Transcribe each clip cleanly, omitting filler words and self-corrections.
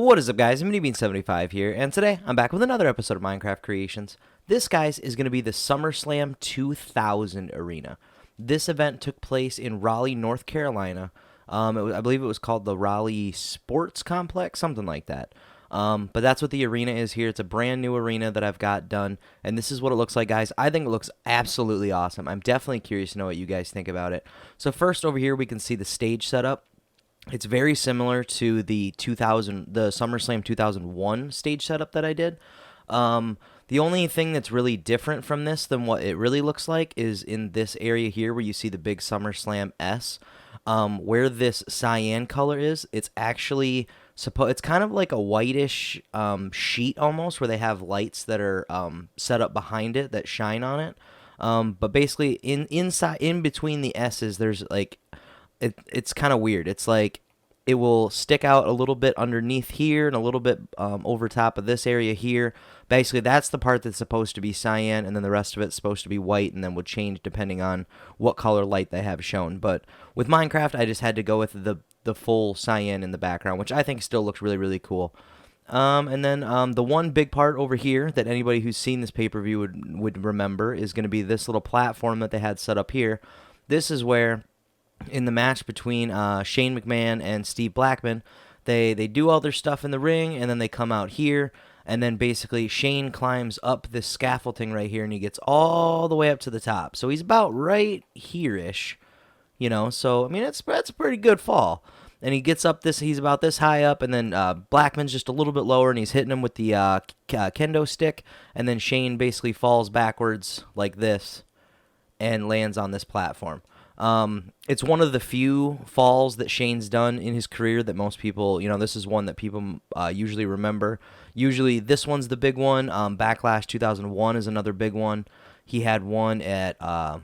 What is up, guys? I'm MiniBean75 here, and today I'm back with another episode of Minecraft Creations. This, guys, is going to be the SummerSlam 2000 arena. This event took place in Raleigh, North Carolina. I believe it was called the Raleigh Sports Complex, something like that. But that's what the arena is here. It's a brand new arena that I've got done, and this is what it looks like, guys. I think it looks absolutely awesome. I'm definitely curious to know what you guys think about it. So first, over here, we can see the stage setup. It's very similar to the SummerSlam 2001 stage setup that I did. The only thing that's really different from this than what it really looks like is in this area here where you see the big SummerSlam S. Where this cyan color is, it's actually it's kind of like a whitish sheet almost, where they have lights that are set up behind it that shine on it. But basically, in between the S's, there's like it's kind of weird. It's like it will stick out a little bit underneath here and a little bit over top of this area here. Basically, that's the part that's supposed to be cyan, and then the rest of it's supposed to be white, and then would change depending on what color light they have shown. But with Minecraft, I just had to go with the full cyan in the background, which I think still looks really, really cool. And then the one big part over here that anybody who's seen this pay-per-view would remember is going to be this little platform that they had set up here. This is where, in the match between Shane McMahon and Steve Blackman, they do all their stuff in the ring, and then they come out here, and then basically Shane climbs up this scaffolding right here, and he gets all the way up to the top. So he's about right here-ish, so I mean that's a pretty good fall. And he gets up he's about this high up, and then Blackman's just a little bit lower, and he's hitting him with the kendo stick, and then Shane basically falls backwards like this and lands on this platform. It's one of the few falls that Shane's done in his career that most people, this is one that people usually remember. Usually this one's the big one. Backlash 2001 is another big one. He had one at, I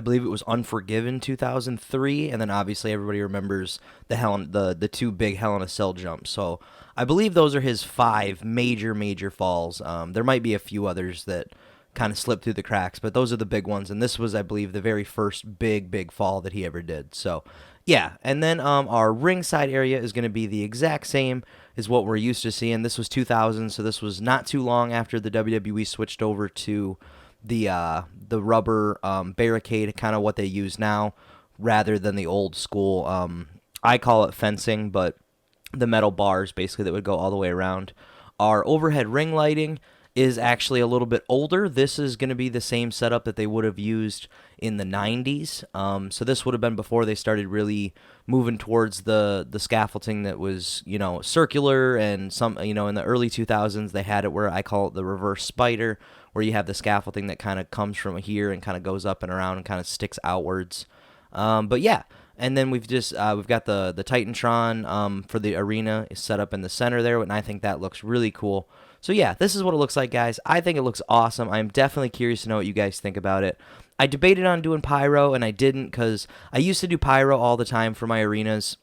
believe it was Unforgiven 2003, and then obviously everybody remembers the two big Hell in a Cell jumps. So I believe those are his 5 major falls. There might be a few others that kind of slipped through the cracks, but those are the big ones, and this was, I believe, the very first big fall that he ever did. So yeah, and then our ringside area is going to be the exact same as what we're used to seeing. This was 2000, so this was not too long after the WWE switched over to the rubber barricade, kind of what they use now, rather than the old school, I call it fencing, but the metal bars basically that would go all the way around. Our overhead ring lighting is actually a little bit older. This is going to be the same setup that they would have used in the 90s. So this would have been before they started really moving towards the scaffolding that was, circular, and some, in the early 2000s they had it where I call it the reverse spider, where you have the scaffolding that kind of comes from here and kind of goes up and around and kind of sticks outwards. But yeah. And then we've got the Titantron for the arena is set up in the center there, and I think that looks really cool. So yeah, this is what it looks like, guys. I think it looks awesome. I'm definitely curious to know what you guys think about it. I debated on doing pyro, and I didn't, because I used to do pyro all the time for my arenas,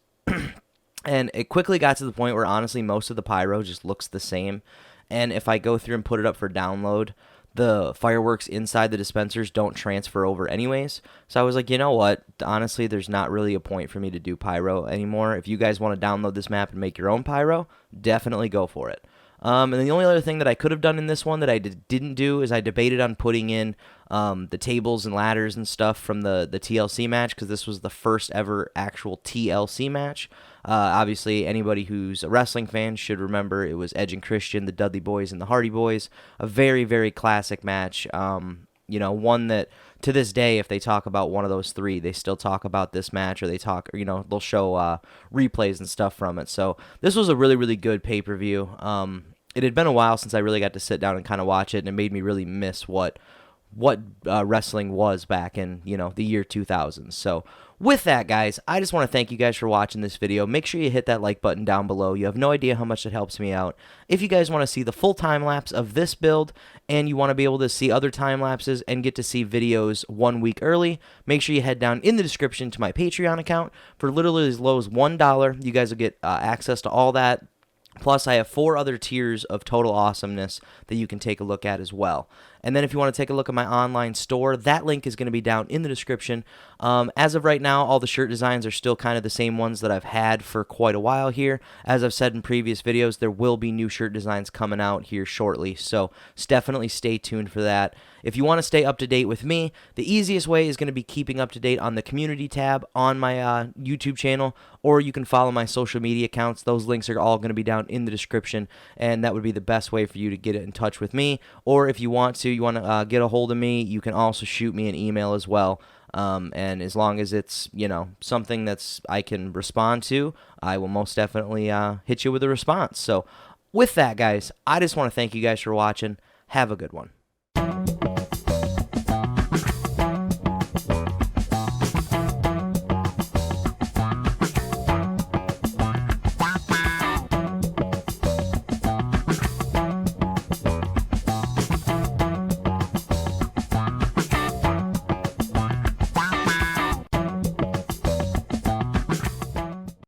and it quickly got to the point where, honestly, most of the pyro just looks the same. And if I go through and put it up for download, the fireworks inside the dispensers don't transfer over anyways. So I was like, you know what? Honestly, there's not really a point for me to do pyro anymore. If you guys want to download this map and make your own pyro, definitely go for it. And then the only other thing that I could have done in this one that I didn't do is I debated on putting in the tables and ladders and stuff from the TLC match, because this was the first ever actual TLC match. Obviously, anybody who's a wrestling fan should remember it was Edge and Christian, the Dudley Boys, and the Hardy Boys. A very, very classic match. One that to this day, if they talk about one of those three, they still talk about this match, or they talk, they'll show replays and stuff from it. So this was a really, really good pay-per-view. It had been a while since I really got to sit down and kind of watch it, and it made me really miss what wrestling was back in, the year 2000. So with that, guys, I just want to thank you guys for watching this video. Make sure you hit that like button down below. You have no idea how much it helps me out. If you guys want to see the full time lapse of this build, and you want to be able to see other time lapses and get to see videos 1 week early, make sure you head down in the description to my Patreon account. For literally as low as $1, you guys will get access to all that. Plus, I have 4 other tiers of total awesomeness that you can take a look at as well. And then if you want to take a look at my online store, that link is going to be down in the description. As of right now, all the shirt designs are still kind of the same ones that I've had for quite a while here. As I've said in previous videos, there will be new shirt designs coming out here shortly, so definitely stay tuned for that. If you want to stay up to date with me, the easiest way is going to be keeping up to date on the community tab on my YouTube channel, or you can follow my social media accounts. Those links are all going to be down in the description, and that would be the best way for you to get in touch with me. Or if you want to get a hold of me, you can also shoot me an email as well. And as long as it's, something that's I can respond to, I will most definitely hit you with a response. So with that, guys, I just want to thank you guys for watching. Have a good one.